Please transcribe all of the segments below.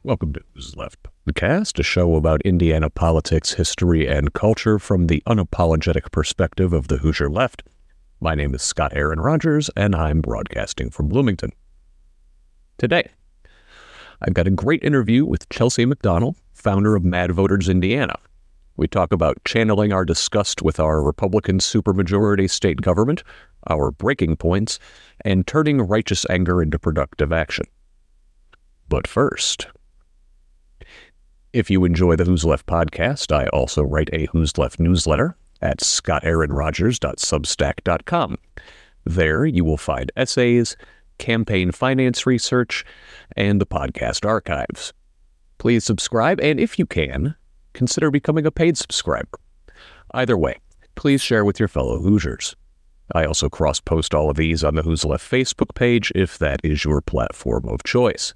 Welcome to HoosLeft podcast, a show about Indiana politics, history, and culture from the unapologetic perspective of the Hoosier left. My name is Scott Aaron Rogers, and I'm broadcasting from Bloomington. Today, I've got a great interview with Chelsea McDonnel, founder of Mad Voters Indiana. We talk about channeling our disgust with our Republican supermajority state government, our breaking points, and turning righteous anger into productive action. But first, if you enjoy the HoosLeft podcast, I also write a HoosLeft newsletter at scottaaronrogers.substack.com. There you will find essays, campaign finance research, and the podcast archives. Please subscribe, and if you can, consider becoming a paid subscriber. Either way, please share with your fellow Hoosiers. I also cross-post all of these on the HoosLeft Facebook page if that is your platform of choice.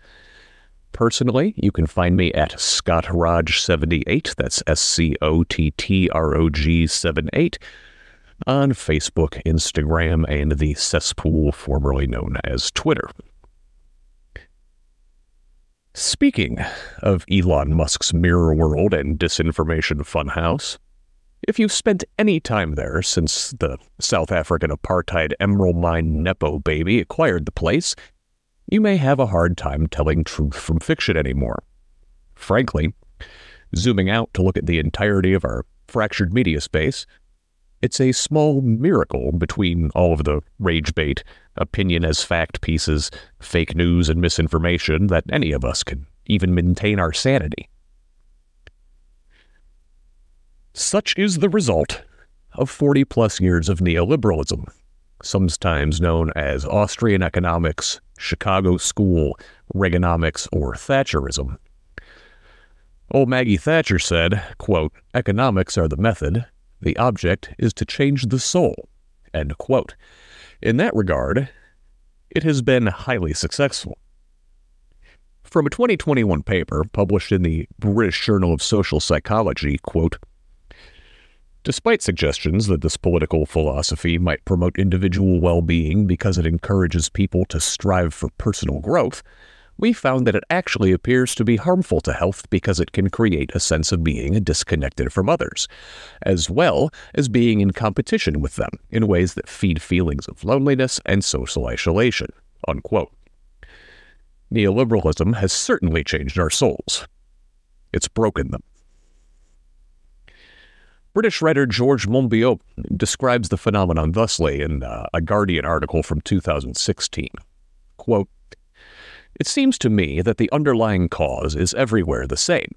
Personally, you can find me at ScottRog78, that's SCOTTROG78, on Facebook, Instagram, and the cesspool formerly known as Twitter. Speaking of Elon Musk's mirror world and disinformation funhouse, if you've spent any time there since the South African apartheid emerald mine Nepo baby acquired the place, you may have a hard time telling truth from fiction anymore. Frankly, zooming out to look at the entirety of our fractured media space, it's a small miracle between all of the rage bait, opinion as fact pieces, fake news, and misinformation that any of us can even maintain our sanity. Such is the result of 40-plus years of neoliberalism, sometimes known as Austrian economics, Chicago school, Reaganomics, or Thatcherism. Old Maggie Thatcher said, quote, "Economics are the method. The object is to change the soul," end quote. In that regard, it has been highly successful. From a 2021 paper published in the British Journal of Social Psychology, quote, "Despite suggestions that this political philosophy might promote individual well-being because it encourages people to strive for personal growth, we found that it actually appears to be harmful to health because it can create a sense of being disconnected from others, as well as being in competition with them in ways that feed feelings of loneliness and social isolation," unquote. Neoliberalism has certainly changed our souls. It's broken them. British writer George Monbiot describes the phenomenon thusly in a Guardian article from 2016. Quote, "It seems to me that the underlying cause is everywhere the same.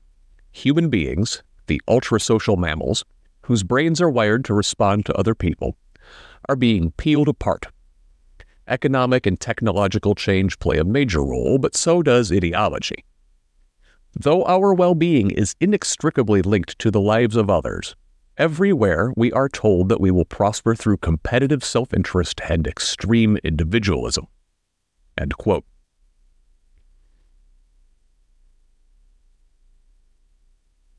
Human beings, the ultra-social mammals, whose brains are wired to respond to other people, are being peeled apart. Economic and technological change play a major role, but so does ideology. Though our well-being is inextricably linked to the lives of others, everywhere we are told that we will prosper through competitive self-interest and extreme individualism," end quote.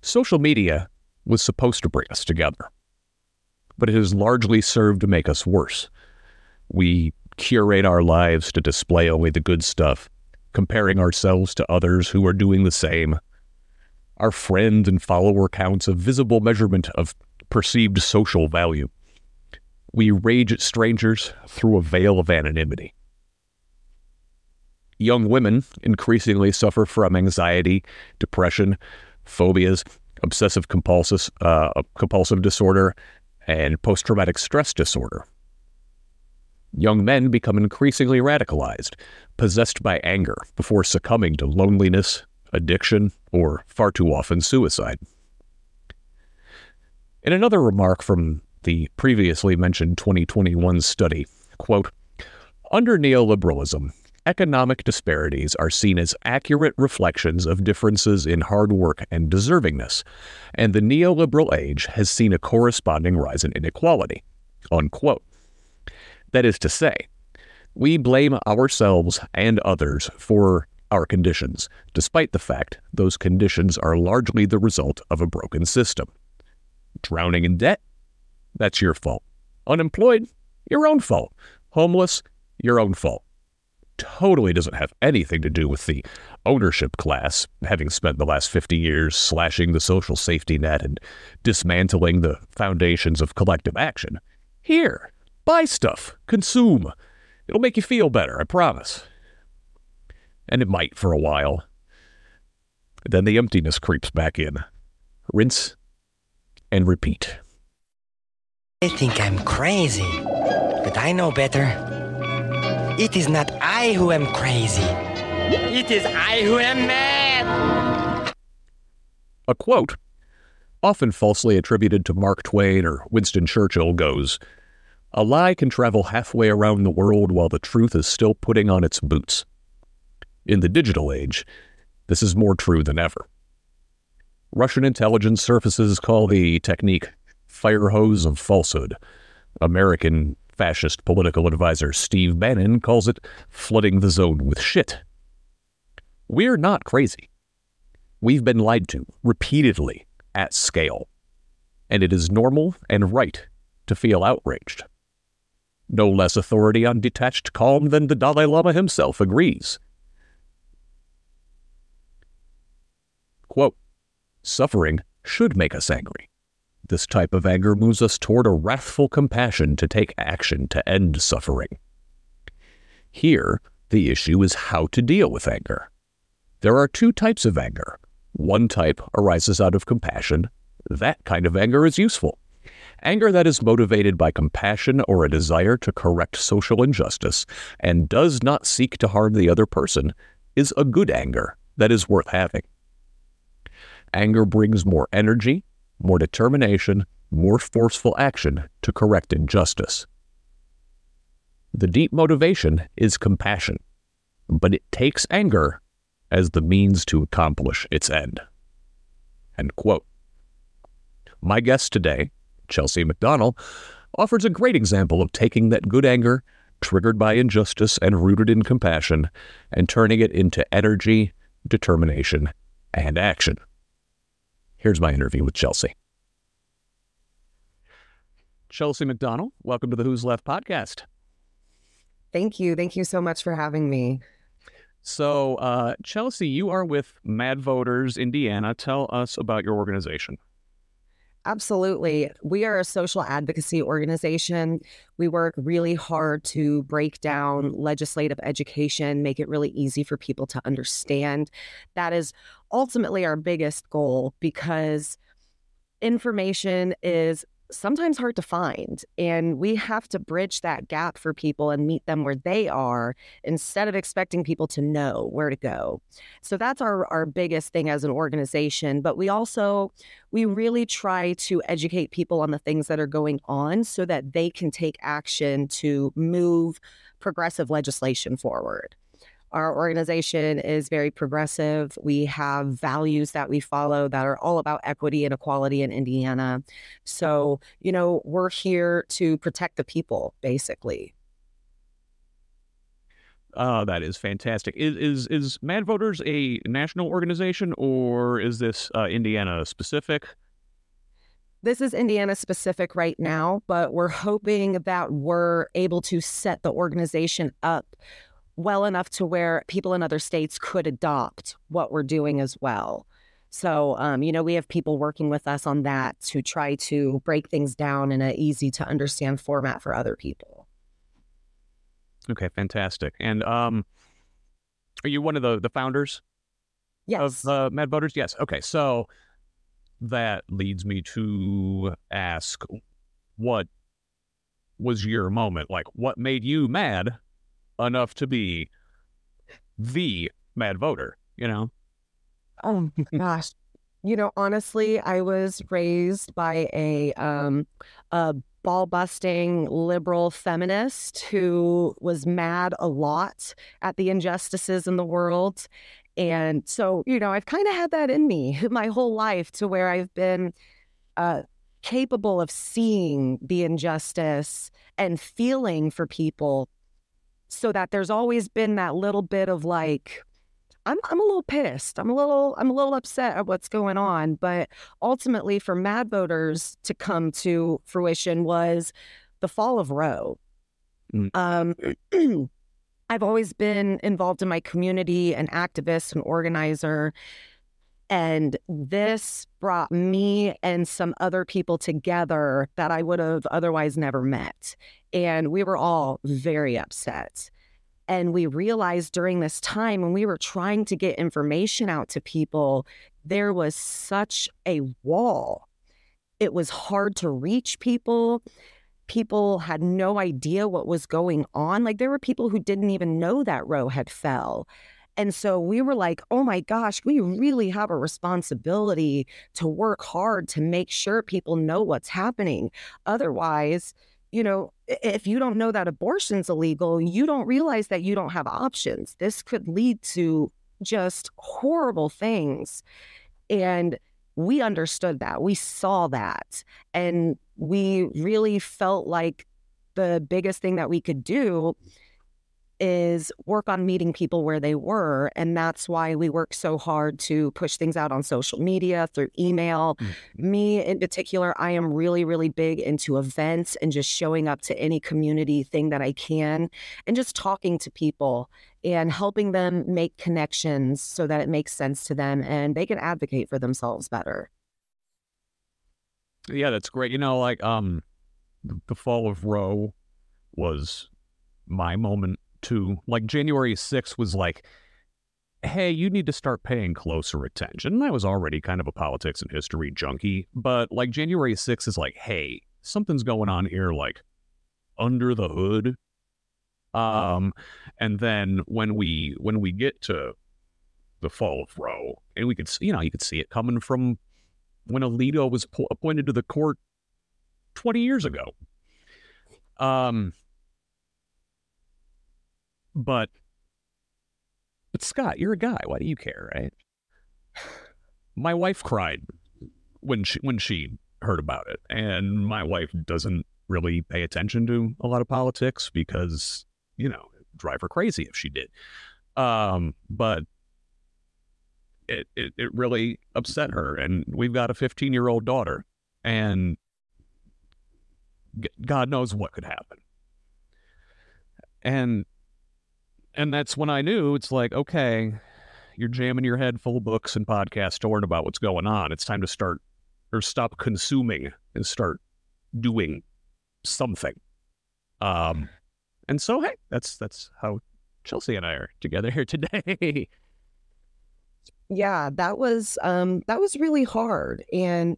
Social media was supposed to bring us together, but it has largely served to make us worse. We curate our lives to display only the good stuff, comparing ourselves to others who are doing the same. Our friend and follower counts a visible measurement of perceived social value. We rage at strangers through a veil of anonymity. Young women increasingly suffer from anxiety, depression, phobias, obsessive compulsive disorder, and post-traumatic stress disorder. Young men become increasingly radicalized, possessed by anger before succumbing to loneliness, addiction, or far too often suicide. In another remark from the previously mentioned 2021 study, quote, "Under neoliberalism, economic disparities are seen as accurate reflections of differences in hard work and deservingness, and the neoliberal age has seen a corresponding rise in inequality," unquote. That is to say, we blame ourselves and others for our conditions, despite the fact those conditions are largely the result of a broken system. Drowning in debt? That's your fault. Unemployed? Your own fault. Homeless? Your own fault. Totally doesn't have anything to do with the ownership class, having spent the last 50 years slashing the social safety net and dismantling the foundations of collective action. Here, buy stuff, consume. It'll make you feel better, I promise. And it might for a while. Then the emptiness creeps back in. Rinse and repeat. I think I'm crazy, but I know better. It is not I who am crazy. It is I who am mad. A quote, often falsely attributed to Mark Twain or Winston Churchill, goes, "A lie can travel halfway around the world while the truth is still putting on its boots." In the digital age, this is more true than ever. Russian intelligence services call the technique fire hose of falsehood. American fascist political advisor Steve Bannon calls it flooding the zone with shit. We're not crazy. We've been lied to repeatedly at scale, and it is normal and right to feel outraged. No less authority on detached calm than the Dalai Lama himself agrees. Quote, "Suffering should make us angry. This type of anger moves us toward a wrathful compassion to take action to end suffering." Here, the issue is how to deal with anger. There are two types of anger. One type arises out of compassion. That kind of anger is useful. Anger that is motivated by compassion or a desire to correct social injustice and does not seek to harm the other person is a good anger that is worth having. Anger brings more energy, more determination, more forceful action to correct injustice. The deep motivation is compassion, but it takes anger as the means to accomplish its end. End quote. My guest today, Chelsea McDonnel, offers a great example of taking that good anger, triggered by injustice and rooted in compassion, and turning it into energy, determination, and action. Here's my interview with Chelsea. Chelsea McDonnel, welcome to the Who's Left podcast. Thank you. Thank you so much for having me. So, Chelsea, you are with Mad Voters Indiana. Tell us about your organization. Absolutely. We are a social advocacy organization. We work really hard to break down legislative education, make it really easy for people to understand. That is ultimately our biggest goal, because information is sometimes hard to find, and we have to bridge that gap for people and meet them where they are instead of expecting people to know where to go. So that's our biggest thing as an organization. But we really try to educate people on the things that are going on so that they can take action to move progressive legislation forward. Our organization is very progressive. We have values that we follow that are all about equity and equality in Indiana. So, we're here to protect the people, basically. That is fantastic. Is Mad Voters a national organization, or is this Indiana specific? This is Indiana specific right now, but we're hoping that we're able to set the organization up well enough to where people in other states could adopt what we're doing as well. So, we have people working with us on that to try to break things down in an easy to understand format for other people. Okay, fantastic. And are you one of the founders? Yes. Of Mad Voters? Yes. Okay, so that leads me to ask, what was your moment? Like, what made you mad enough to be the Mad Voter, Oh my gosh. Honestly, I was raised by a ball-busting liberal feminist who was mad a lot at the injustices in the world. And so, I've kind of had that in me my whole life, to where I've been capable of seeing the injustice and feeling for people, so that there's always been that little bit of like, I'm a little pissed. I'm a little upset at what's going on. But ultimately, for Mad Voters to come to fruition was the fall of Roe. I I've always been involved in my community, an activist, an organizer. And this brought me and some other people together that I would have otherwise never met. And we were all very upset. And we realized during this time when we were trying to get information out to people, there was such a wall. It was hard to reach people. People had no idea what was going on. Like, there were people who didn't even know that Roe had fell. And so we were like, oh my gosh, we really have a responsibility to work hard to make sure people know what's happening. Otherwise, you know, if you don't know that abortion's illegal, you don't realize that you don't have options. This could lead to just horrible things. And we understood that. We saw that. And we really felt like the biggest thing that we could do is work on meeting people where they were. And that's why we work so hard to push things out on social media, through email. Me in particular, I am really, really big into events and just showing up to any community thing that I can and just talking to people and helping them make connections so that it makes sense to them and they can advocate for themselves better. Yeah, that's great. You know, like the fall of Roe was my moment too. Like January 6th was like, hey, you need to start paying closer attention. And I was already kind of a politics and history junkie, but like January 6th is like, hey, something's going on here, like under the hood. And then when we get to the fall of Roe, and we could, you could see it coming from when Alito was appointed to the court 20 years ago. But Scott, you're a guy. Why do you care, right? My wife cried when she heard about it, and my wife doesn't really pay attention to a lot of politics because, it'd drive her crazy if she did. But it really upset her, and we've got a 15-year-old daughter, and God knows what could happen. And that's when I knew it's like, okay, you're jamming your head full of books and podcasts to learn about what's going on. It's time to stop consuming and start doing something. And so, hey, that's how Chelsea and I are together here today. Yeah, that was really hard. And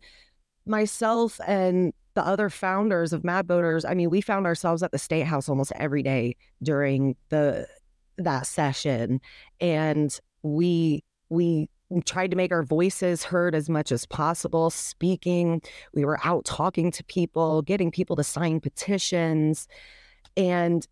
myself and the other founders of Mad Voters, I mean, we found ourselves at the State House almost every day during that session. And we tried to make our voices heard as much as possible, speaking. We were out talking to people, getting people to sign petitions. And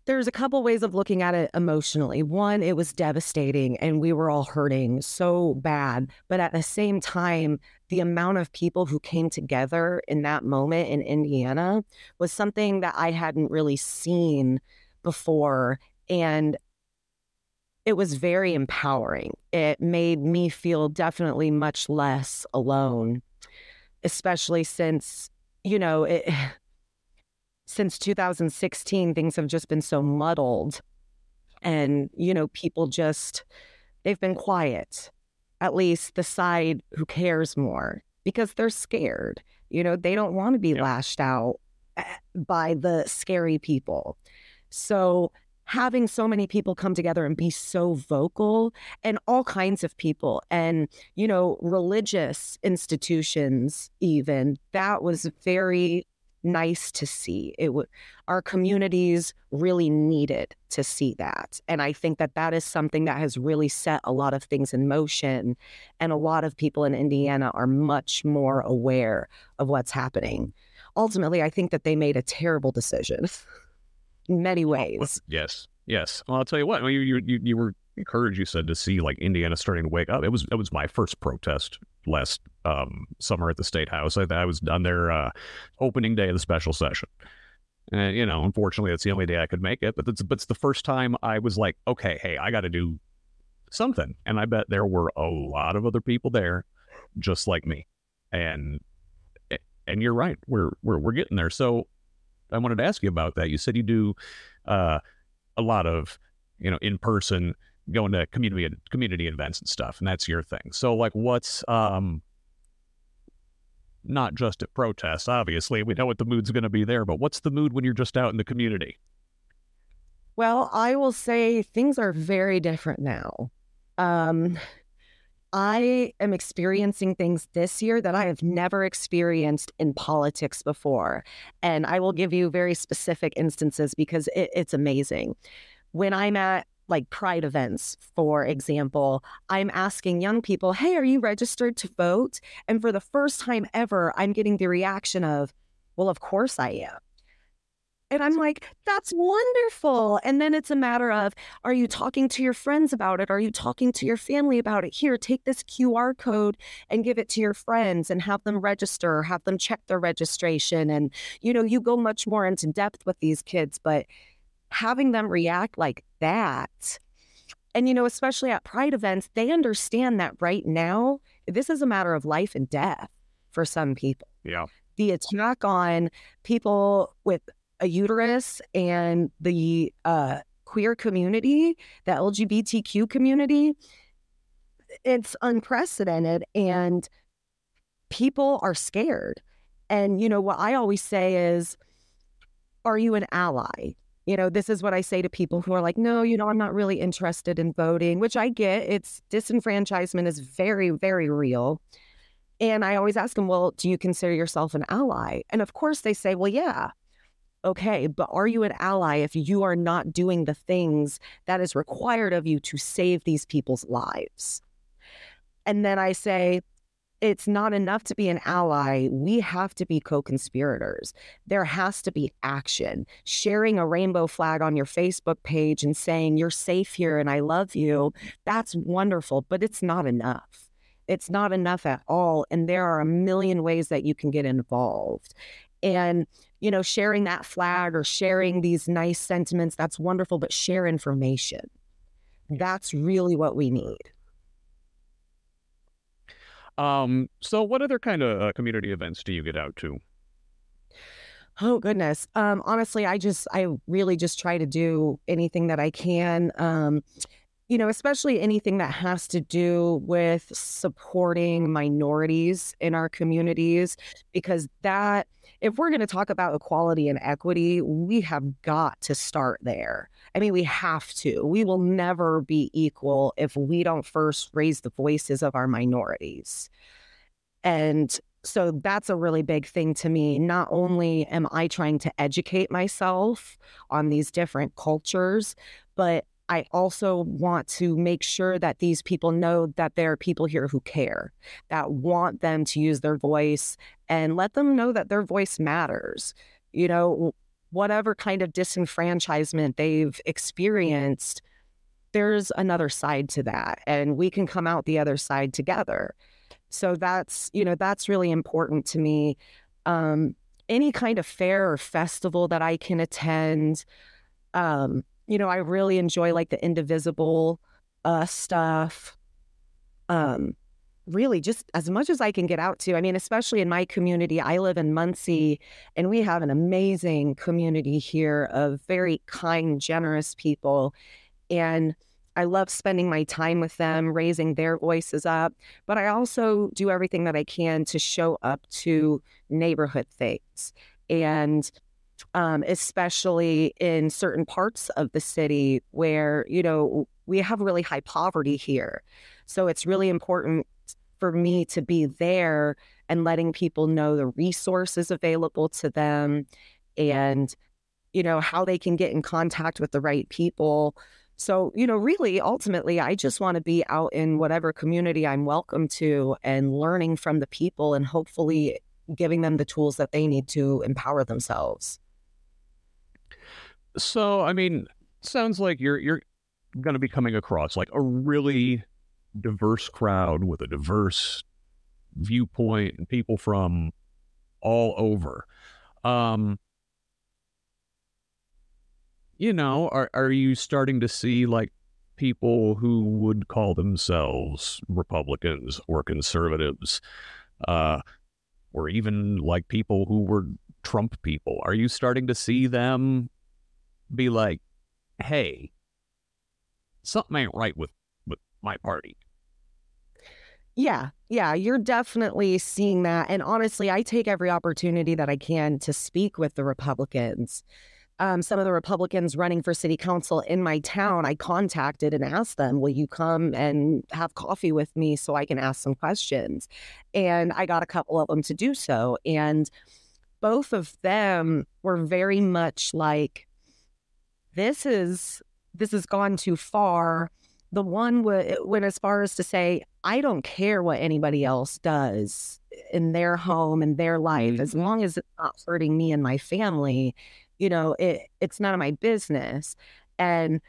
there's a couple ways of looking at it emotionally. One, it was devastating and we were all hurting so bad. But at the same time, the amount of people who came together in that moment in Indiana was something that I hadn't really seen before. And it was very empowering. It made me feel definitely much less alone, especially since, since 2016, things have just been so muddled. And, people they've been quiet, at least the side who cares more, because they're scared. They don't want to be lashed out by the scary people. So having so many people come together and be so vocal, and all kinds of people, and, religious institutions even, that was very nice to see. Our communities really needed to see that. And I think that is something that has really set a lot of things in motion. And a lot of people in Indiana are much more aware of what's happening. Ultimately, I think that they made a terrible decision in many ways. Yes. Well, I'll tell you what, you were encouraged, you said, to see like Indiana starting to wake up. It was my first protest last summer at the State House. I was on their opening day of the special session. And, unfortunately, that's the only day I could make it. But it's the first time I was like, okay, hey, I got to do something. And I bet there were a lot of other people there just like me. And you're right. We're getting there. So I wanted to ask you about that. You said you do a lot of, in person, going to community events and stuff, and that's your thing. So like, what's not just at protests, obviously, we know what the mood's going to be there, but what's the mood when you're just out in the community? Well, I will say things are very different now. I am experiencing things this year that I have never experienced in politics before. And I will give you very specific instances because it's amazing. When I'm at like pride events, for example, I'm asking young people, hey, are you registered to vote? And for the first time ever, I'm getting the reaction of, well, of course I am. And I'm like, that's wonderful. And then it's a matter of, are you talking to your friends about it? Are you talking to your family about it? Here, take this QR code and give it to your friends and have them register, have them check their registration. And, you go much more into depth with these kids, but having them react like that. And, especially at pride events, they understand that right now, this is a matter of life and death for some people. Yeah. The attack on people with a uterus and the queer community, the LGBTQ community, it's unprecedented and people are scared. And, what I always say is, are you an ally? This is what I say to people who are like, no, I'm not really interested in voting, which I get. It's disenfranchisement is very, very real. And I always ask them, well, do you consider yourself an ally? And of course they say, well, yeah. Okay, but are you an ally if you are not doing the things that is required of you to save these people's lives? And then I say, it's not enough to be an ally. We have to be co-conspirators. There has to be action. Sharing a rainbow flag on your Facebook page and saying you're safe here and I love you, that's wonderful, but it's not enough. It's not enough at all. And there are a million ways that you can get involved. And, sharing that flag or sharing these nice sentiments, that's wonderful, but share information. That's really what we need. So what other kind of community events do you get out to? Oh, goodness. Honestly, I really just try to do anything that I can. Especially anything that has to do with supporting minorities in our communities, because if we're going to talk about equality and equity, we have got to start there. I mean, we have to. We will never be equal if we don't first raise the voices of our minorities. And so that's a really big thing to me. Not only am I trying to educate myself on these different cultures, but I also want to make sure that these people know that there are people here who care, that want them to use their voice and let them know that their voice matters. Whatever kind of disenfranchisement they've experienced, there's another side to that, and we can come out the other side together. So that's really important to me. Any kind of fair or festival that I can attend, I really enjoy like the Indivisible stuff. Really just as much as I can get out to. I mean, especially in my community, I live in Muncie and we have an amazing community here of very kind, generous people. And I love spending my time with them, raising their voices up. But I also do everything that I can to show up to neighborhood things. And especially in certain parts of the city where, we have really high poverty here. So it's really important for me to be there and letting people know the resources available to them and, how they can get in contact with the right people. So, really, ultimately, I just want to be out in whatever community I'm welcome to and learning from the people and hopefully giving them the tools that they need to empower themselves. So, I mean, sounds like you're going to be coming across like a really diverse crowd with a diverse viewpoint and people from all over. Are you starting to see like people who would call themselves Republicans or conservatives, or even like people who were Trump people? Are you starting to see them be like, hey, something ain't right with my party? Yeah, you're definitely seeing that. And honestly, I take every opportunity that I can to speak with the Republicans. Some of the Republicans running for city council in my town, I contacted and asked them, will you come and have coffee with me so I can ask some questions? And I got a couple of them to do so. And both of them were very much like, this has gone too far. The one went as far as to say, I don't care what anybody else does in their home and their life, as long as it's not hurting me and my family, it's none of my business. And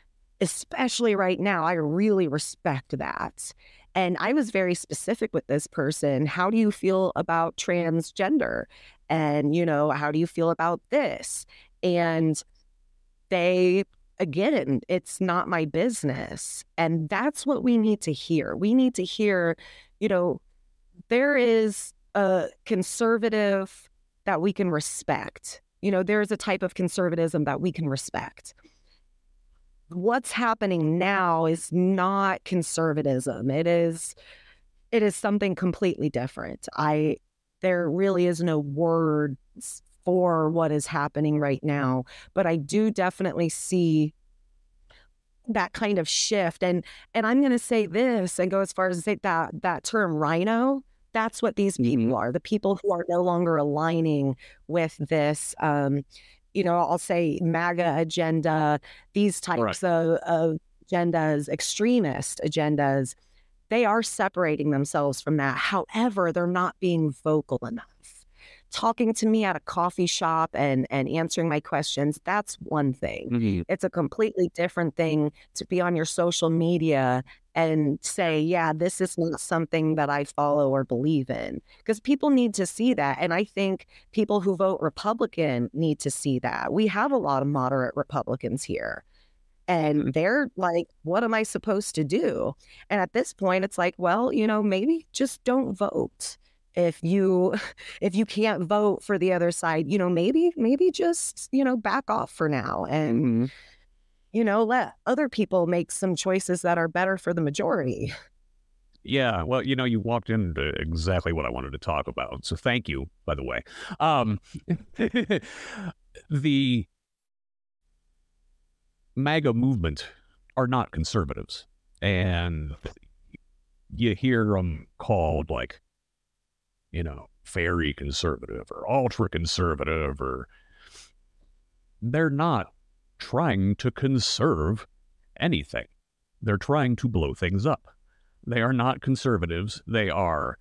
especially right now, I really respect that. And I was very specific with this person. How do you feel about transgender? And, how do you feel about this? And again, it's not my business. And that's what we need to hear. We need to hear, there is a conservative that we can respect. There's a type of conservatism that we can respect. What's happening now is not conservatism. It is something completely different. There really is no words for what is happening right now, but I do definitely see that kind of shift. And I'm going to say this and go as far as to say that term rhino, that's what these people are, the people who are no longer aligning with this, I'll say MAGA agenda, these types of agendas, extremist agendas. They are separating themselves from that. However, they're not being vocal enough. Talking to me at a coffee shop and answering my questions, that's one thing. It's a completely different thing to be on your social media and say, yeah, this is not something that I follow or believe in. Because people need to see that. And I think people who vote Republican need to see that. We have a lot of moderate Republicans here. And they're like, what am I supposed to do? And at this point, it's like, well, maybe just don't vote. If you can't vote for the other side, maybe just, back off for now and, let other people make some choices that are better for the majority. Yeah, well, you walked into exactly what I wanted to talk about. So thank you, by the way. The MAGA movement are not conservatives. And you hear them called like, very conservative or ultra conservative, or they're not trying to conserve anything. They're trying to blow things up. They are not conservatives. They are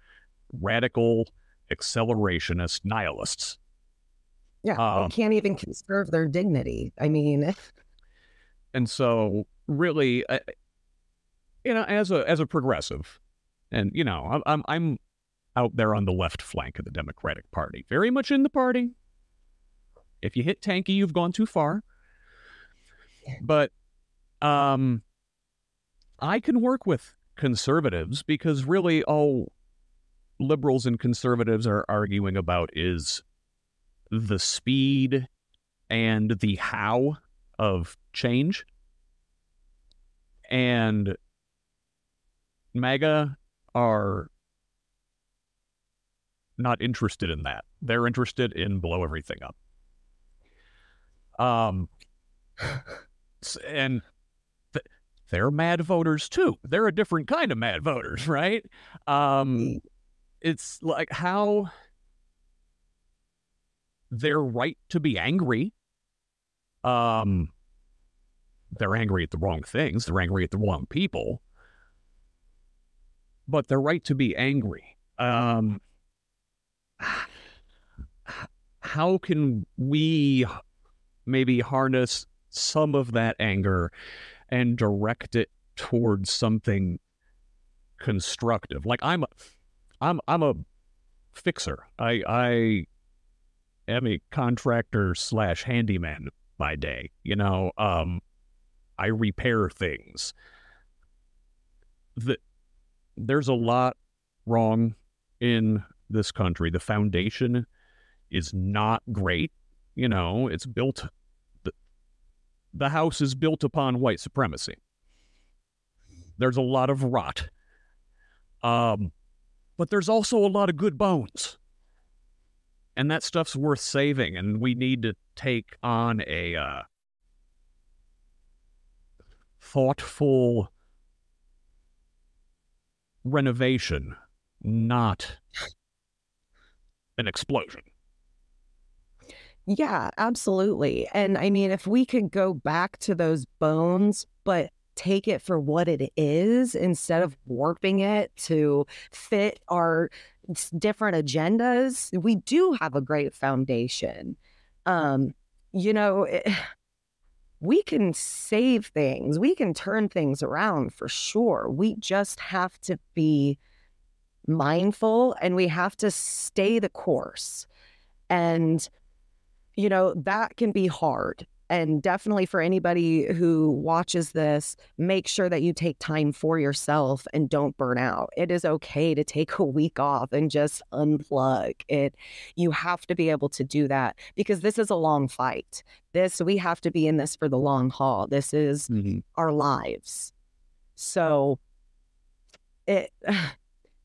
radical accelerationist nihilists. Yeah, they can't even conserve their dignity. I mean, and so really, as a progressive, and I'm out there on the left flank of the Democratic Party, very much in the party. If you hit tanky, you've gone too far. But I can work with conservatives because really all liberals and conservatives are arguing about is the speed and the how of change. And MAGA are not interested in that. They're interested in blow everything up. And they're mad voters too. They're a different kind of mad voters, right? It's like how they're right to be angry. They're angry at the wrong things. They're angry at the wrong people. But they're right to be angry. How can we maybe harness some of that anger and direct it towards something constructive? Like I'm a fixer. I am a contractor / handyman by day. I repair things. There's a lot wrong in this country. The foundation is not great. You know, it's built, the house is built upon white supremacy. There's a lot of rot. But there's also a lot of good bones. And that stuff's worth saving, and we need to take on a thoughtful renovation, not an explosion. Yeah, absolutely. And I mean, if we could go back to those bones, but take it for what it is instead of warping it to fit our different agendas, we do have a great foundation. You know, we can save things, we can turn things around for sure. We just have to be mindful and we have to stay the course. And, you know, that can be hard. And definitely for anybody who watches this, make sure that you take time for yourself and don't burn out. It is okay to take a week off and just unplug it. You have to be able to do that because this is a long fight. We have to be in this for the long haul. This is our lives. So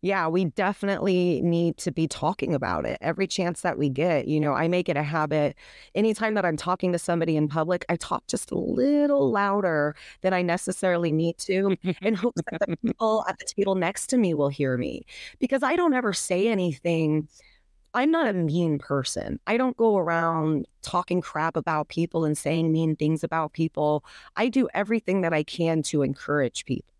yeah, we definitely need to be talking about it every chance that we get. You know, I make it a habit. Anytime that I'm talking to somebody in public, I talk just a little louder than I necessarily need to in hopes that the people at the table next to me will hear me. Because I don't ever say anything. I'm not a mean person. I don't go around talking crap about people and saying mean things about people. I do everything that I can to encourage people.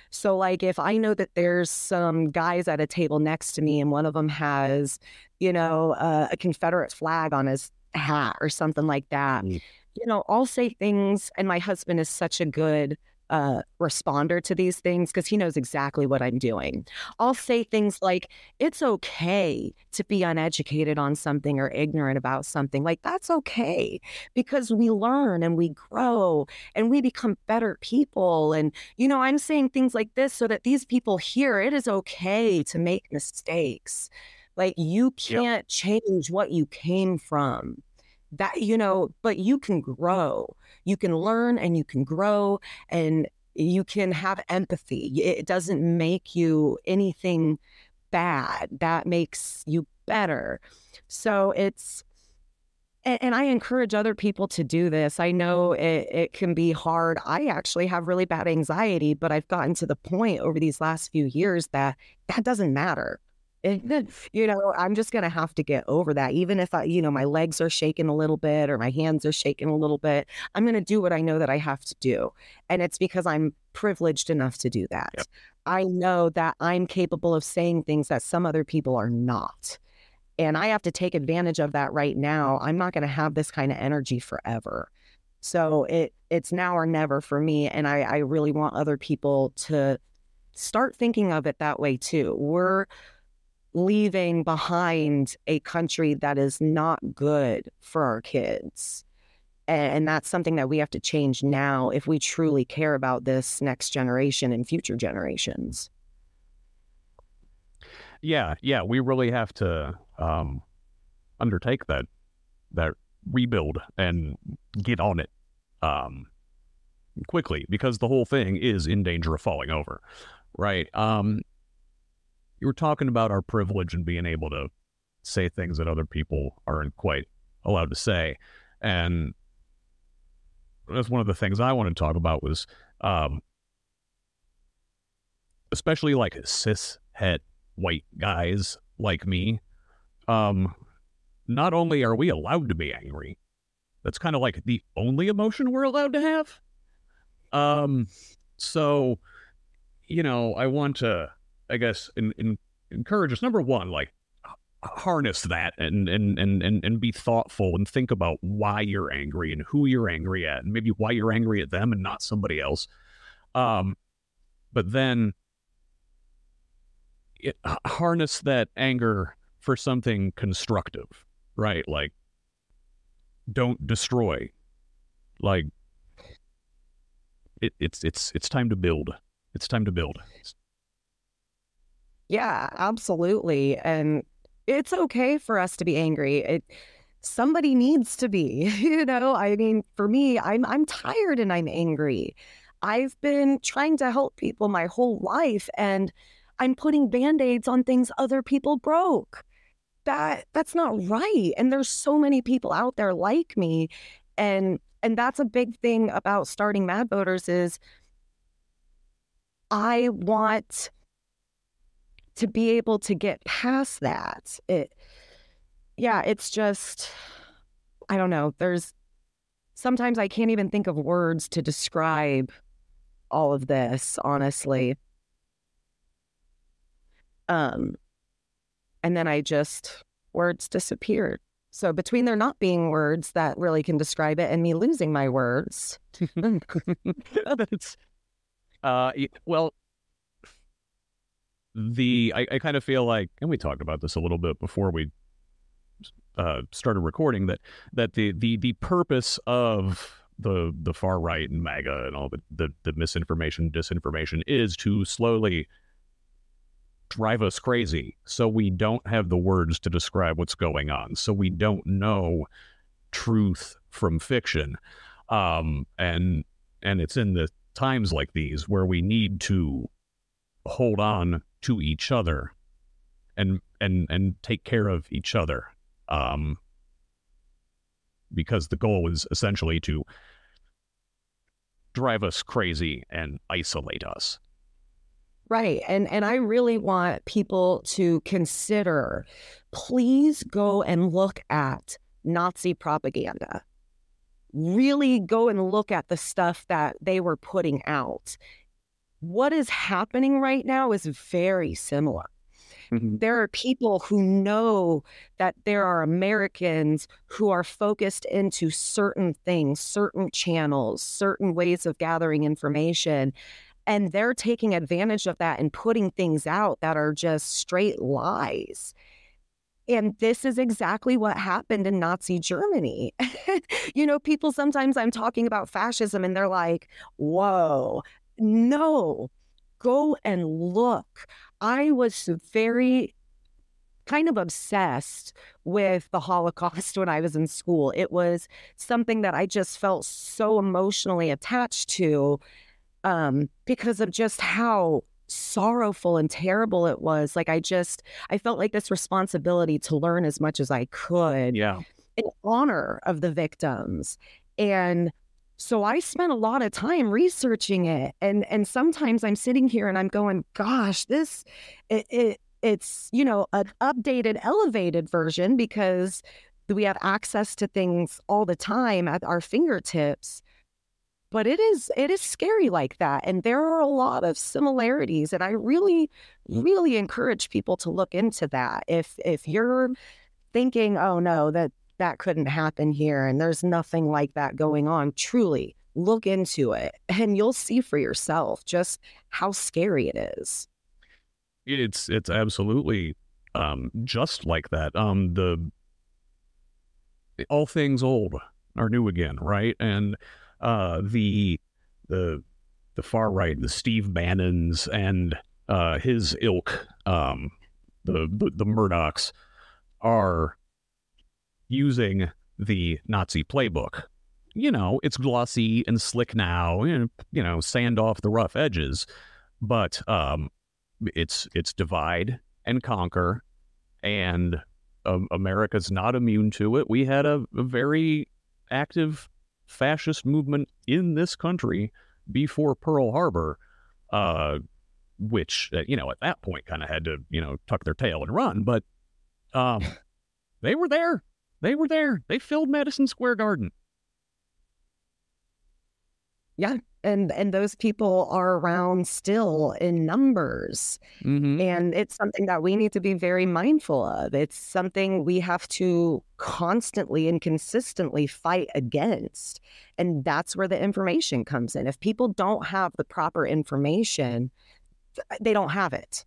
So like if I know that there's some guys at a table next to me and one of them has, you know, a Confederate flag on his hat or something like that, you know, I'll say things, and my husband is such a good responder to these things because he knows exactly what I'm doing. I'll say things like, it's okay to be uneducated on something or ignorant about something. Like, that's okay because we learn and we grow and we become better people. And, you know, I'm saying things like this so that these people hear it is okay to make mistakes. Like, you can't change what you came from. That, you know, but you can grow, you can learn and you can grow and you can have empathy. It doesn't make you anything bad. That makes you better. So it's, and I encourage other people to do this. I know it can be hard. I actually have really bad anxiety, but I've gotten to the point over these last few years that doesn't matter. You know, I'm just going to have to get over that. Even if you know, my legs are shaking a little bit or my hands are shaking a little bit, I'm going to do what I know that I have to do. And it's because I'm privileged enough to do that. Yep. I know that I'm capable of saying things that some other people are not. And I have to take advantage of that right now. I'm not going to have this kind of energy forever. So it's now or never for me. And I really want other people to start thinking of it that way too. We're leaving behind a country that is not good for our kids. And that's something that we have to change now if we truly care about this next generation and future generations. Yeah, we really have to undertake that rebuild and get on it quickly, because the whole thing is in danger of falling over, right? You were talking about our privilege and being able to say things that other people aren't quite allowed to say. And that's one of the things I want to talk about was, especially like cis-het white guys like me, not only are we allowed to be angry, that's kind of like the only emotion we're allowed to have. So, you know, I want to, I guess, encourage us. Number one, like, harness that and be thoughtful and think about why you're angry and who you're angry at, and maybe why you're angry at them and not somebody else. But then harness that anger for something constructive, right? Like, don't destroy. Like, it's time to build. It's time to build. Yeah, absolutely. And, It's okay for us to be angry. Somebody needs to be, you know. I mean, for me, I'm tired and I'm angry. I've been trying to help people my whole life, and I'm putting band-aids on things other people broke. That's not right. And there's so many people out there like me, and that's a big thing about starting Mad Voters is I want to be able to get past that. It's just, I don't know. Sometimes I can't even think of words to describe all of this, honestly. And then words disappeared. So between there not being words that really can describe it and me losing my words. That's, well, I kind of feel like, and we talked about this a little bit before we started recording, that the purpose of the far right and MAGA and all the misinformation, disinformation is to slowly drive us crazy, so we don't have the words to describe what's going on, so we don't know truth from fiction, and it's in the times like these where we need to hold on to each other and take care of each other, because the goal is essentially to drive us crazy and isolate us. Right. And I really want people to consider, please go and look at Nazi propaganda. Really go and look at the stuff that they were putting out. What is happening right now is very similar. Mm-hmm. There are people who know that there are Americans who are focused into certain things, certain channels, certain ways of gathering information. And they're taking advantage of that and putting things out that are just straight lies. And this is exactly what happened in Nazi Germany. You know, people sometimes I'm talking about fascism and they're like, whoa, no, go and look. I was very kind of obsessed with the Holocaust when I was in school. It was something that I just felt so emotionally attached to, because of just how sorrowful and terrible it was. Like, I felt like this responsibility to learn as much as I could, in honor of the victims. And so I spent a lot of time researching it. And sometimes I'm sitting here and I'm going, gosh, it's, you know, an updated, elevated version, because we have access to things all the time at our fingertips. But it is scary like that. And there are a lot of similarities. And I really, really encourage people to look into that. If you're thinking, oh, no, that couldn't happen here and there's nothing like that going on, truly look into it and you'll see for yourself just how scary it is. It's absolutely just like that. All things old are new again, right? And the far right, the Steve Bannons and his ilk, the Murdochs, are using the Nazi playbook. You know, it's glossy and slick now, you know, sand off the rough edges, but it's divide and conquer, and America's not immune to it. We had a very active fascist movement in this country before Pearl Harbor, which, you know, at that point kind of had to, you know, tuck their tail and run. But they were there. They were there. They filled Madison Square Garden. Yeah. And those people are around still in numbers. Mm-hmm. And it's something that we need to be very mindful of. It's something we have to constantly and consistently fight against. And that's where the information comes in. If people don't have the proper information, they don't have it,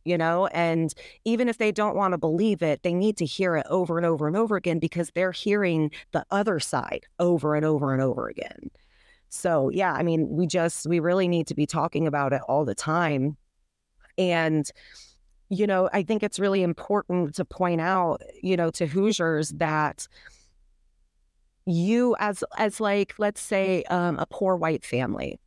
you know? And even if they don't want to believe it, they need to hear it over and over and over again, because they're hearing the other side over and over and over again. So, yeah, I mean, we really need to be talking about it all the time. And I think it's really important to point out, to Hoosiers that you as like, let's say, a poor white family,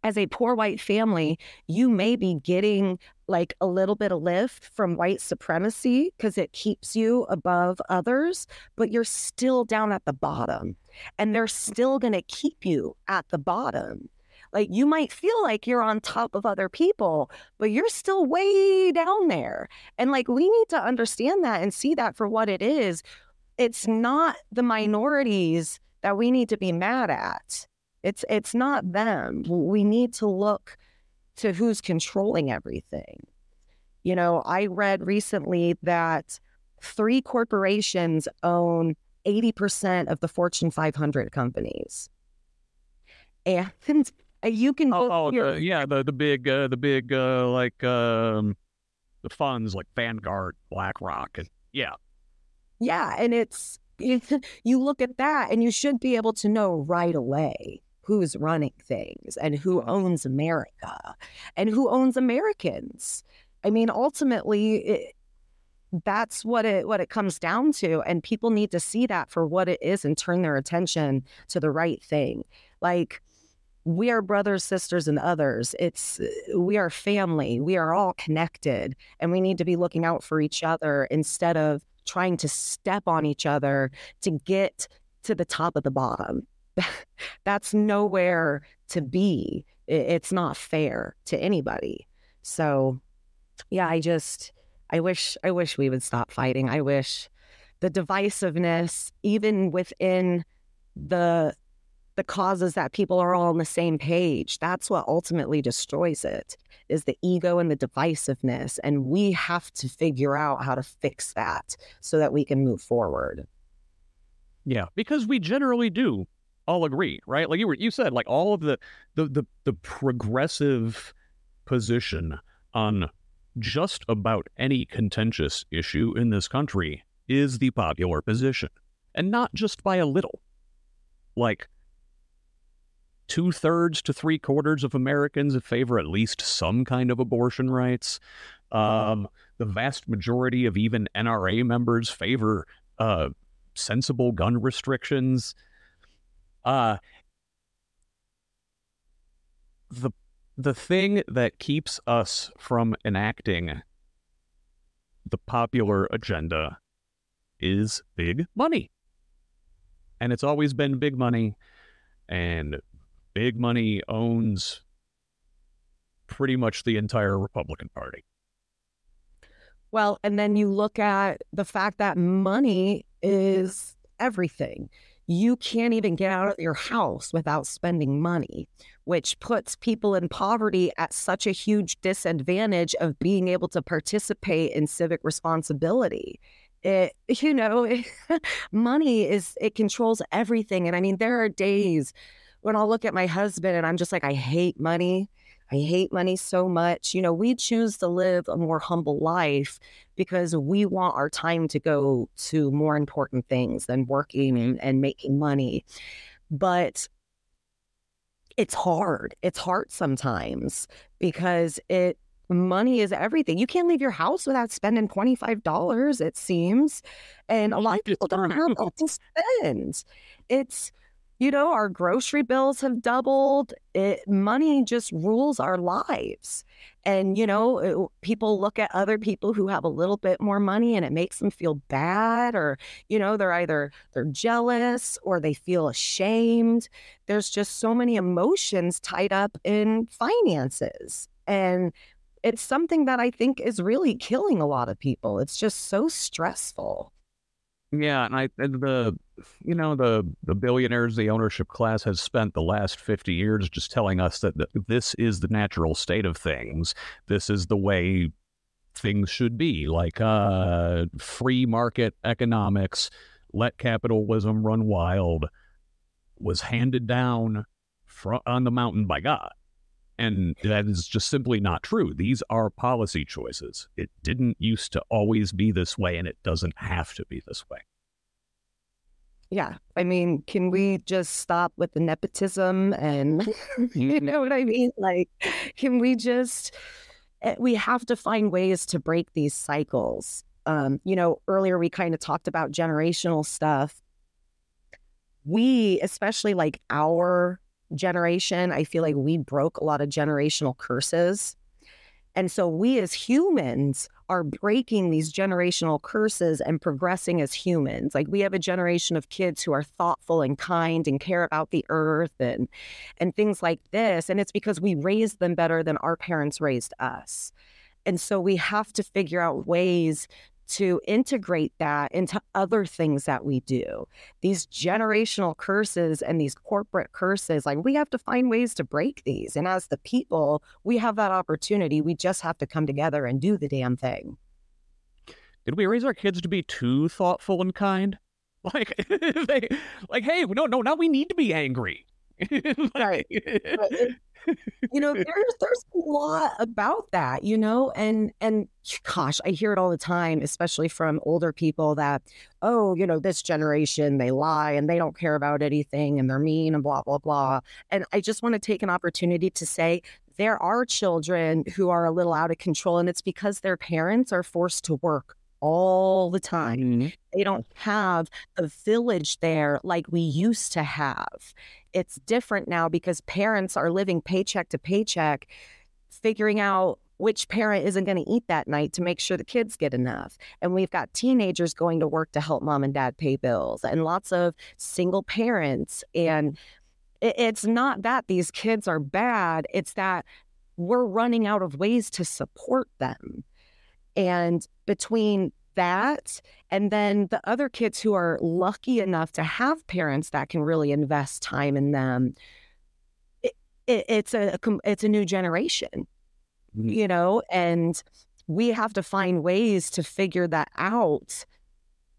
as a poor white family, you may be getting like a little bit of lift from white supremacy because it keeps you above others, but you're still down at the bottom, and they're still going to keep you at the bottom. Like, you might feel like you're on top of other people, but you're still way down there. And like, we need to understand that and see that for what it is. It's not the minorities that we need to be mad at. It's not them. We need to look to who's controlling everything. I read recently that 3 corporations own 80% of the Fortune 500 companies. And you can the big the funds like Vanguard, BlackRock, and and it's you look at that and you should be able to know right away who's running things and who owns America and who owns Americans. I mean, ultimately, that's what it comes down to, and people need to see that for what it is and turn their attention to the right thing. Like, we are brothers, sisters, and others. We are family. We are all connected, and we need to be looking out for each other instead of trying to step on each other to get to the top of the bottom. That's nowhere to be. It's not fair to anybody. So, yeah, I wish we would stop fighting. I wish the divisiveness, even within the causes that people are all on the same page, that's what ultimately destroys it, is the ego and the divisiveness. And we have to figure out how to fix that so that we can move forward. Yeah, because we generally do all agree, right? Like you said, like all of the progressive position on just about any contentious issue in this country is the popular position, and not just by a little. Like 2/3 to 3/4 of Americans favor at least some kind of abortion rights. The vast majority of even NRA members favor sensible gun restrictions. The thing that keeps us from enacting the popular agenda is big money. And it's always been big money, and big money owns pretty much the entire Republican Party. Well, and then you look at the fact that money is everything. You can't even get out of your house without spending money, which puts people in poverty at such a huge disadvantage of being able to participate in civic responsibility. Money it controls everything. And I mean, there are days when I'll look at my husband and I'm just like, I hate money. I hate money so much. We choose to live a more humble life because we want our time to go to more important things than working and making money. But it's hard. It's hard sometimes because money is everything. You can't leave your house without spending $25, it seems. And a lot of people don't have enough to spend. It's, our grocery bills have doubled. Money just rules our lives. And, people look at other people who have a little bit more money and it makes them feel bad, or, they're jealous or they feel ashamed. There's just so many emotions tied up in finances. And it's something that I think is really killing a lot of people. It's just so stressful. Yeah, and the billionaires, the ownership class has spent the last 50 years just telling us that this is the natural state of things. This is the way things should be, like free market economics, let capitalism run wild, was handed down on the mountain by God. And that is just simply not true. These are policy choices. It didn't used to always be this way, and it doesn't have to be this way. Yeah. I mean, can we just stop with the nepotism and, you know what I mean? Like, can we just, we have to find ways to break these cycles. Earlier we kind of talked about generational stuff. We, especially like our generation, I feel like we broke a lot of generational curses. And so we as humans are breaking these generational curses and progressing as humans. Like we have a generation of kids who are thoughtful and kind and care about the earth and things like this. And it's because we raised them better than our parents raised us. And so we have to figure out ways to integrate that into other things that we do. These generational curses and these corporate curses, like we have to find ways to break these. And as the people, we have that opportunity. We just have to come together and do the damn thing. Did we raise our kids to be too thoughtful and kind? Like, hey, no, now we need to be angry. Right. There's a lot about that, and gosh, I hear it all the time, especially from older people that, this generation, they lie and they don't care about anything and they're mean and blah, blah, blah. And I just want to take an opportunity to say there are children who are a little out of control, and it's because their parents are forced to work all the time. Mm-hmm. They don't have a village there like we used to have. It's different now because parents are living paycheck to paycheck, figuring out which parent isn't going to eat that night to make sure the kids get enough. And we've got teenagers going to work to help mom and dad pay bills, and lots of single parents. And it's not that these kids are bad. It's that we're running out of ways to support them. And between that and then the other kids who are lucky enough to have parents that can really invest time in them, it's a new generation, and we have to find ways to figure that out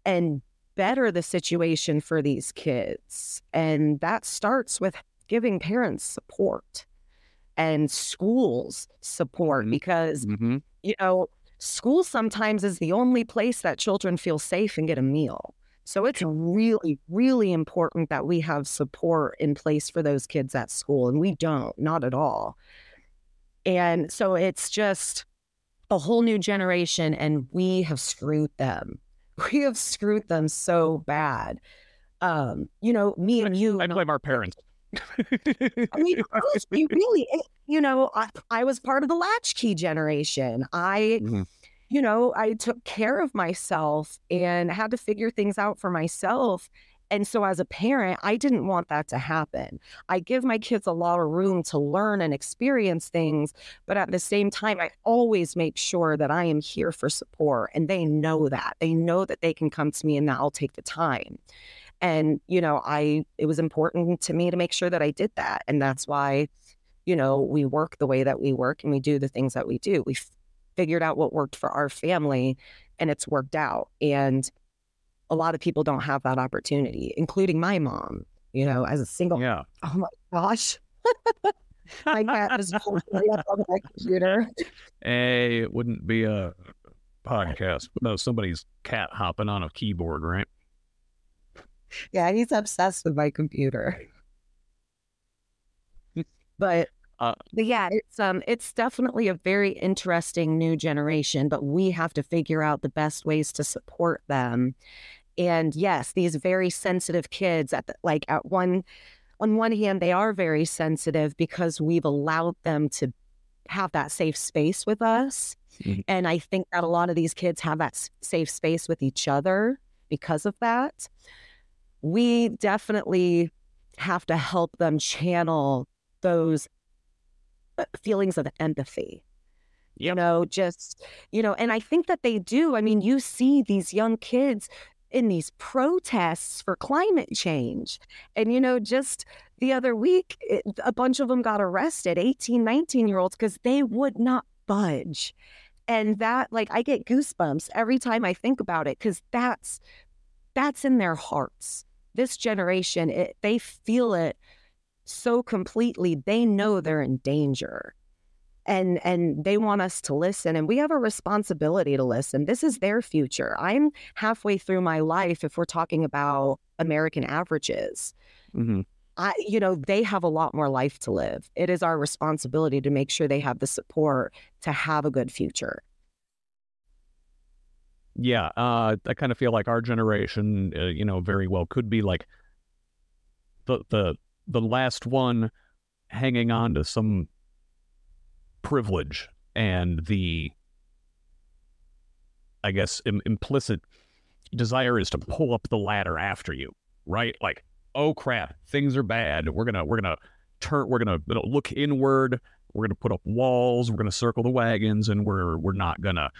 and better the situation for these kids. And that starts with giving parents support and schools support, because, school sometimes is the only place that children feel safe and get a meal. So it's really, really important that we have support in place for those kids at school. And we don't, not at all. And so it's just a whole new generation, and we have screwed them. We have screwed them so bad. Me and you. I blame our parents. I mean, you really, I was part of the latchkey generation. I took care of myself and had to figure things out for myself. And so as a parent, I didn't want that to happen. I give my kids a lot of room to learn and experience things, but at the same time, I always make sure that I am here for support. And they know that. They know that they can come to me and that I'll take the time. And, it was important to me to make sure that I did that. And that's why, we work the way that we work and we do the things that we do. We figured out what worked for our family, and it's worked out. And a lot of people don't have that opportunity, including my mom, as a single. Yeah. Oh my gosh. My cat is holding up on my computer. Hey, it wouldn't be a podcast without somebody's cat hopping on a keyboard, right? Yeah, he's obsessed with my computer. But yeah, it's definitely a very interesting new generation, but we have to figure out the best ways to support them. And yes, these very sensitive kids on one hand, they are very sensitive because we've allowed them to have that safe space with us. Mm-hmm. And I think that a lot of these kids have that safe space with each other because of that. We definitely have to help them channel those feelings of empathy, yep. And I think that they do. I mean, you see these young kids in these protests for climate change. And, just the other week, a bunch of them got arrested, 18, 19-year-olds, because they would not budge. And that, I get goosebumps every time I think about it, because that's in their hearts. This generation, they feel it so completely. They know they're in danger, and they want us to listen, and we have a responsibility to listen. This is their future. I'm halfway through my life, if we're talking about American averages. Mm-hmm. they have a lot more life to live. It is our responsibility to make sure they have the support to have a good future. Yeah, I kind of feel like our generation, very well could be like the last one hanging on to some privilege and the, I guess, implicit desire is to pull up the ladder after you, right? Like, oh crap, things are bad. We're gonna look inward. We're gonna put up walls. We're gonna circle the wagons, and we're not gonna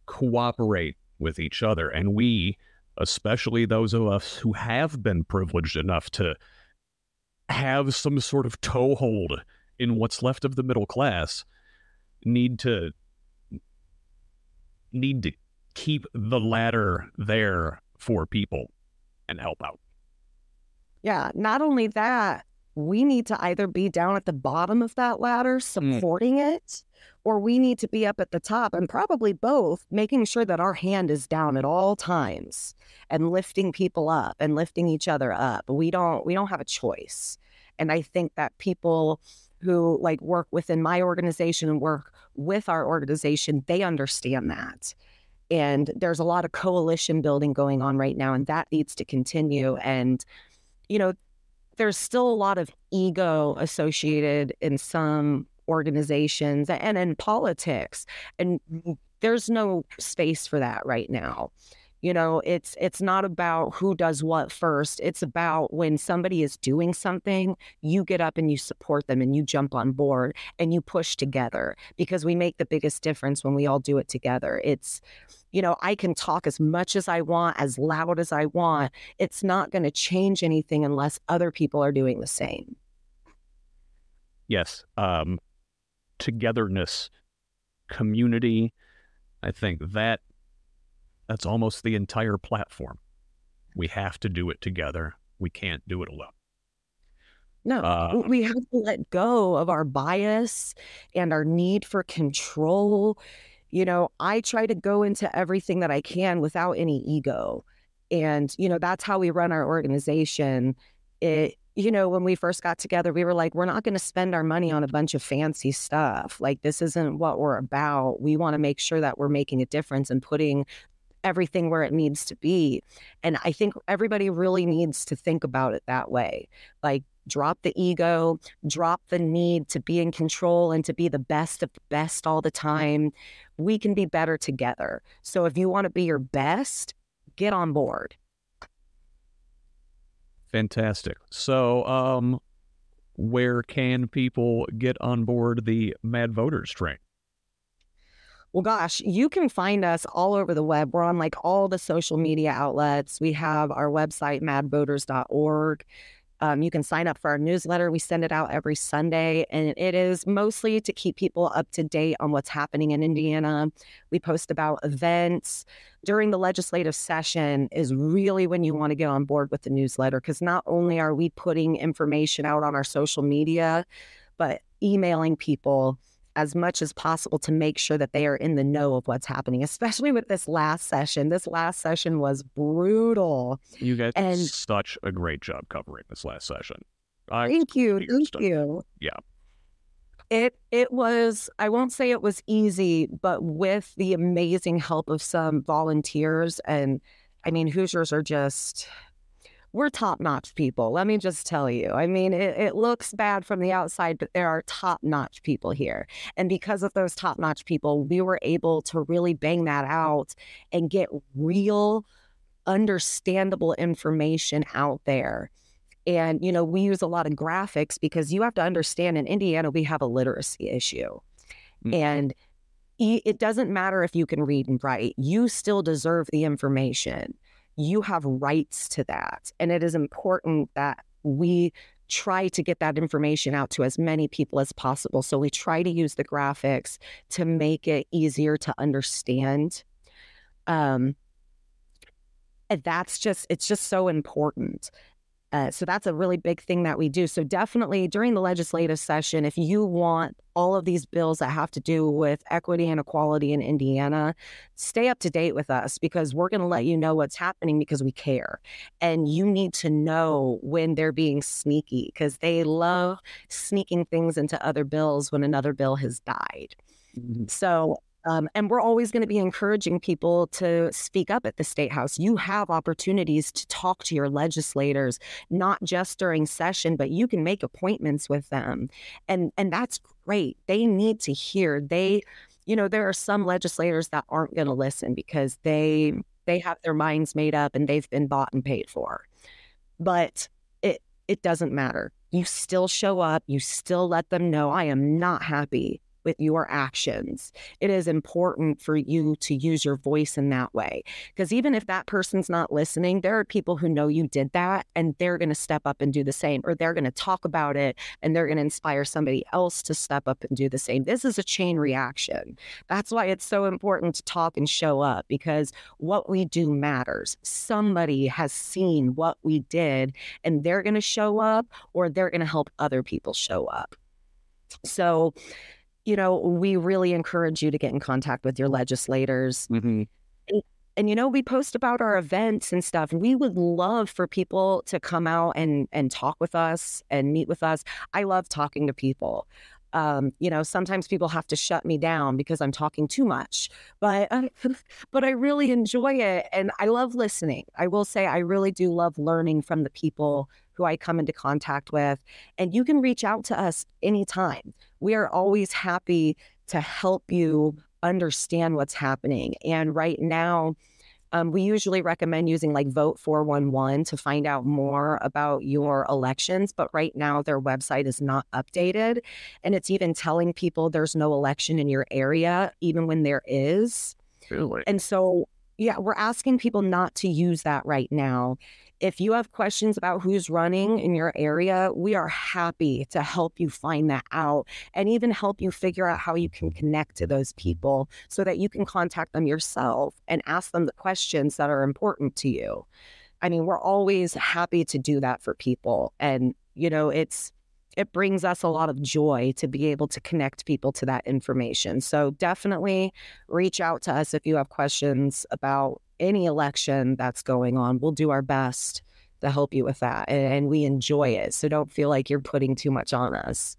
cooperate with each other. And we, especially those of us who have been privileged enough to have some sort of toehold in what's left of the middle class, need to keep the ladder there for people and help out. Yeah, not only that, we need to either be down at the bottom of that ladder supporting it, or we need to be up at the top, and probably both, making sure that our hand is down at all times and lifting people up and lifting each other up. We don't have a choice. And I think that people who work within my organization and work with our organization, they understand that. And there's a lot of coalition building going on right now, and that needs to continue. And, there's still a lot of ego associated in some organizations and in politics. And there's no space for that right now. It's not about who does what first. It's about when somebody is doing something, you get up and you support them and you jump on board and you push together, because we make the biggest difference when we all do it together. It's, I can talk as much as I want, as loud as I want. It's not going to change anything unless other people are doing the same. Yes. Togetherness, community. I think that's almost the entire platform. We have to do it together. We can't do it alone. No, we have to let go of our bias and our need for control. I try to go into everything that I can without any ego. And, that's how we run our organization. When we first got together, we were like, we're not going to spend our money on a bunch of fancy stuff. This isn't what we're about. We want to make sure that we're making a difference and putting everything where it needs to be. And I think everybody really needs to think about it that way. Drop the ego, drop the need to be in control and to be the best of the best all the time. We can be better together. So if you want to be your best, get on board. Fantastic. So, where can people get on board the Mad Voters train? Well, gosh, you can find us all over the web. We're on all the social media outlets. We have our website, madvoters.org. You can sign up for our newsletter. We send it out every Sunday, and it is mostly to keep people up to date on what's happening in Indiana. We post about events. During the legislative session is really when you want to get on board with the newsletter, because not only are we putting information out on our social media, but emailing people as much as possible to make sure that they are in the know of what's happening, especially with this last session. This last session was brutal. You guys did such a great job covering this last session. Thank you. Yeah. It was, I won't say it was easy, but with the amazing help of some volunteers. And Hoosiers are just, we're top-notch people. Let me just tell you. It looks bad from the outside, but there are top-notch people here. And because of those top-notch people, we were able to really bang that out and get real, understandable information out there. And, we use a lot of graphics because you have to understand, in Indiana, we have a literacy issue. Mm-hmm. And it doesn't matter if you can read and write. You still deserve the information. You have rights to that. And it is important that we try to get that information out to as many people as possible. So we try to use the graphics to make it easier to understand. And it's just so important. So that's a really big thing that we do. So definitely during the legislative session, if you want all of these bills that have to do with equity and equality in Indiana, stay up to date with us, because we're going to let you know what's happening, because we care. And you need to know when they're being sneaky, because they love sneaking things into other bills when another bill has died. So and we're always going to be encouraging people to speak up at the State House. You have opportunities to talk to your legislators, not just during session, but you can make appointments with them. And that's great. They need to hear. There are some legislators that aren't going to listen because they have their minds made up and they've been bought and paid for. But it doesn't matter. You still show up. You still let them know, I am not happy with your actions. It is important for you to use your voice in that way. Because even if that person's not listening, there are people who know you did that, and they're going to step up and do the same, or they're going to talk about it and they're going to inspire somebody else to step up and do the same. This is a chain reaction. That's why it's so important to talk and show up, because what we do matters. Somebody has seen what we did and they're going to show up, or they're going to help other people show up. So we really encourage you to get in contact with your legislators. And we post about our events and stuff. We would love for people to come out and talk with us and meet with us. I love talking to people. Sometimes people have to shut me down because I'm talking too much, but I really enjoy it. And I love listening. I will say I really do love learning from the people who I come into contact with. And you can reach out to us anytime. We are always happy to help you understand what's happening. And right now, we usually recommend using like Vote 411 to find out more about your elections. But right now, their website is not updated. And it's even telling people there's no election in your area, even when there is. Really? And so, we're asking people not to use that right now. If you have questions about who's running in your area, we are happy to help you find that out and even help you figure out how you can connect to those people so that you can contact them yourself and ask them the questions that are important to you. I mean, we're always happy to do that for people. And, it brings us a lot of joy to be able to connect people to that information. So definitely reach out to us if you have questions about any election that's going on. We'll do our best to help you with that. And we enjoy it. So don't feel like you're putting too much on us.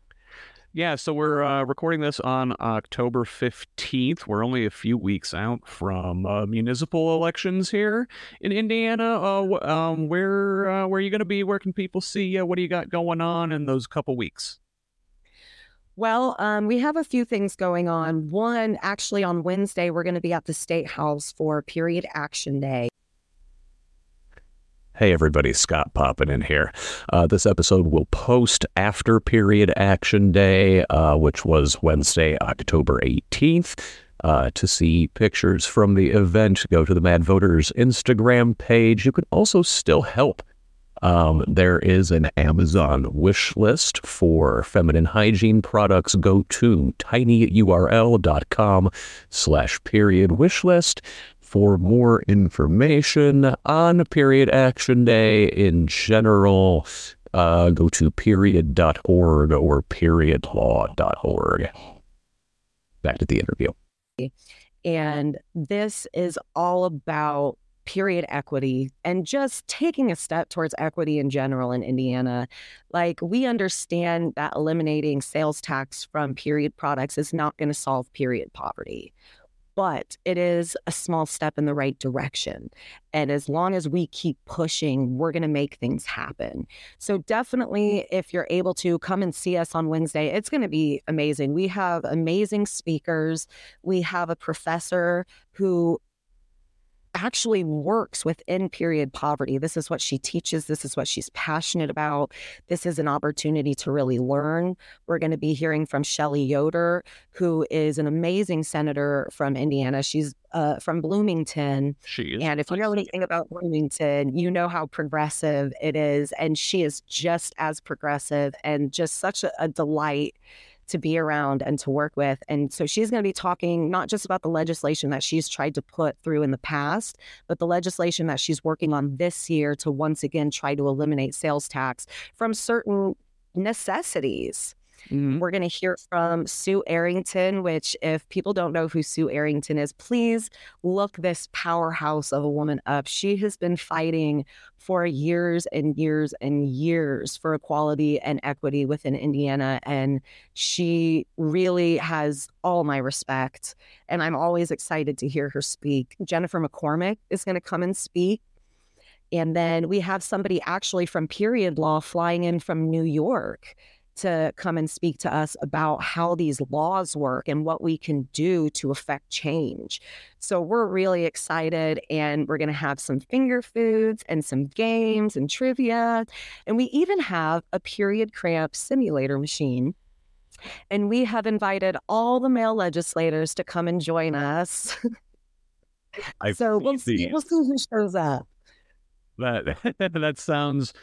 Yeah, so we're recording this on October 15th. We're only a few weeks out from municipal elections here in Indiana. Where are you going to be? Where can people see you? What do you got going on in those couple weeks? Well, we have a few things going on. One, actually on Wednesday, we're going to be at the State House for Period Action Day. Hey everybody, Scott popping in here. This episode will post after Period Action Day, which was Wednesday, October 18th. To see pictures from the event, go to the Mad Voters Instagram page. You can also still help. There is an Amazon wish list for feminine hygiene products. Go to tinyurl.com/period wish list. For more information on Period Action Day in general, go to period.org or periodlaw.org. Back to the interview. And this is all about period equity and just taking a step towards equity in general in Indiana. Like, we understand that eliminating sales tax from period products is not going to solve period poverty. But it is a small step in the right direction. And as long as we keep pushing, we're going to make things happen. So definitely, if you're able to, come and see us on Wednesday. It's going to be amazing. We have amazing speakers. We have a professor who actually works within period poverty. This is what she teaches. This is what she's passionate about. This is an opportunity to really learn. We're going to be hearing from Shelley Yoder, who is an amazing senator from Indiana. She's from Bloomington. She is. And if you know anything about Bloomington, you know how progressive it is. And she is just as progressive and just such a delight to be around and to work with. And so she's going to be talking not just about the legislation that she's tried to put through in the past, but the legislation that she's working on this year to once again try to eliminate sales tax from certain necessities. We're going to hear from Sue Arrington, which if people don't know who Sue Arrington is, please look this powerhouse of a woman up. She has been fighting for years and years and years for equality and equity within Indiana. And she really has all my respect. And I'm always excited to hear her speak. Jennifer McCormick is going to come and speak. And then we have somebody actually from Period Law flying in from New York to come and speak to us about how these laws work and what we can do to affect change. So we're really excited, and we're going to have some finger foods and some games and trivia. And we even have a period cramp simulator machine. And we have all the male legislators to come and join us. So we'll see who shows up. That sounds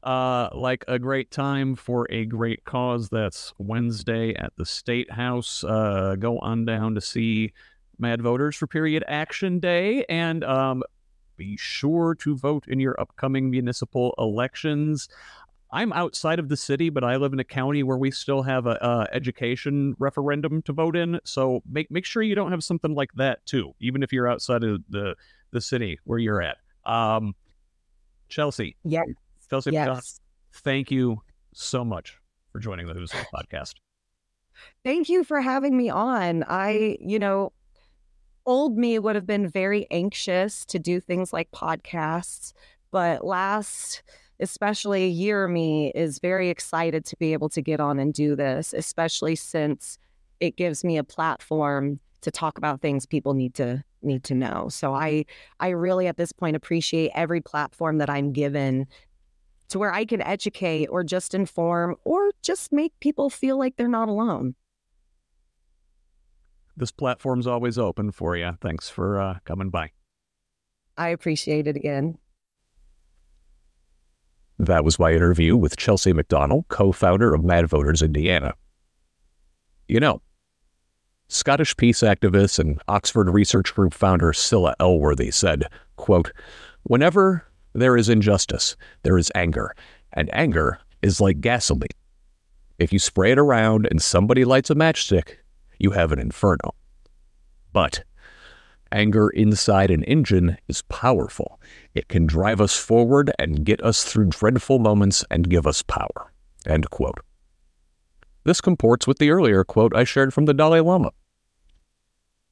like a great time for a great cause. That's Wednesday at the State House. Go on down to see Mad Voters for Period Action Day, and be sure to vote in your upcoming municipal elections. I'm outside of the city, but I live in a county where we still have a education referendum to vote in. So make sure you don't have something like that too, even if you're outside of the city where you're at. Chelsea. Yeah. Chelsea yes. McDonnel, thank you so much for joining the HoosLeft podcast. Thank you for having me on. Old me would have been very anxious to do things like podcasts, but especially year me is very excited to be able to get on and do this, especially since it gives me a platform to talk about things people need to know. So I really at this point appreciate every platform that I'm given to where I can educate or just inform or just make people feel like they're not alone. This platform's always open for you. Thanks for coming by. I appreciate it again. That was my interview with Chelsea McDonnel, co-founder of Mad Voters Indiana. You know, Scottish peace activist and Oxford Research Group founder Cilla Elworthy said, quote, "Whenever there is injustice, there is anger, and anger is like gasoline. If you spray it around and somebody lights a matchstick, you have an inferno. But anger inside an engine is powerful. It can drive us forward and get us through dreadful moments and give us power." End quote. This comports with the earlier quote I shared from the Dalai Lama.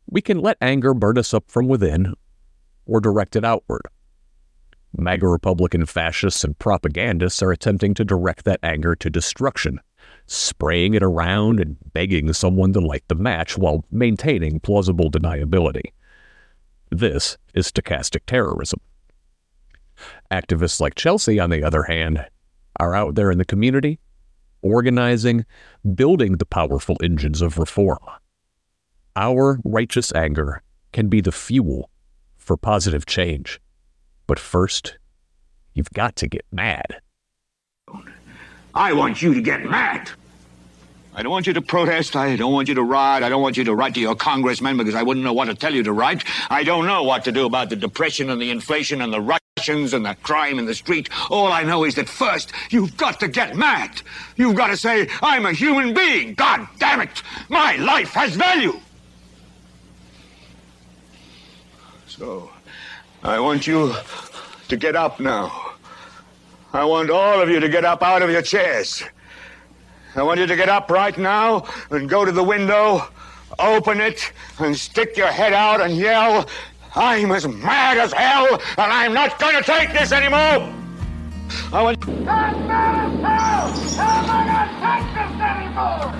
We can let anger burn us up from within or direct it outward. MAGA Republican fascists and propagandists are attempting to direct that anger to destruction, spraying it around and begging someone to light the match while maintaining plausible deniability. This is stochastic terrorism. Activists like Chelsea, on the other hand, are out there in the community, organizing, building the powerful engines of reform. Our righteous anger can be the fuel for positive change. But first, you've got to get mad. I want you to get mad. I don't want you to protest. I don't want you to riot. I don't want you to write to your congressman because I wouldn't know what to tell you to write. I don't know what to do about the depression and the inflation and the Russians and the crime in the street. All I know is that first, you've got to get mad. You've got to say, I'm a human being. God damn it. My life has value. So, I want you to get up now. I want all of you to get up out of your chairs. I want you to get up right now and go to the window, open it, and stick your head out and yell, I'm as mad as hell, and I'm not going to take this anymore. I want... I'm mad as hell! How am I going to take this anymore?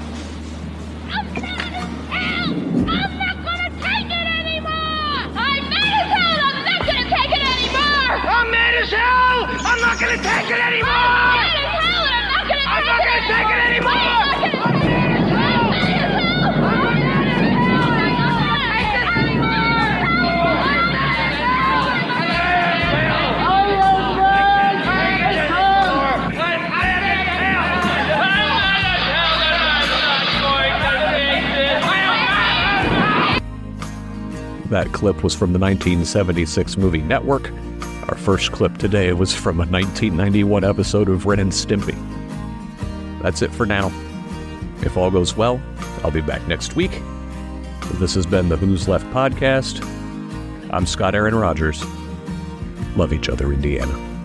I'm mad as hell! I'm not going to take it anymore! I'm mad as hell! I'm not going to take it anymore! I'm mad as hell! I'm not going to take it anymore! I'm mad as hell and I'm not going to take it anymore! I'm mad as hell! That clip was from the 1976 movie Network. Our first clip today was from a 1991 episode of Ren and Stimpy. That's it for now. If all goes well, I'll be back next week. This has been the Who's Left podcast. I'm Scott Aaron Rogers. Love each other, Indiana.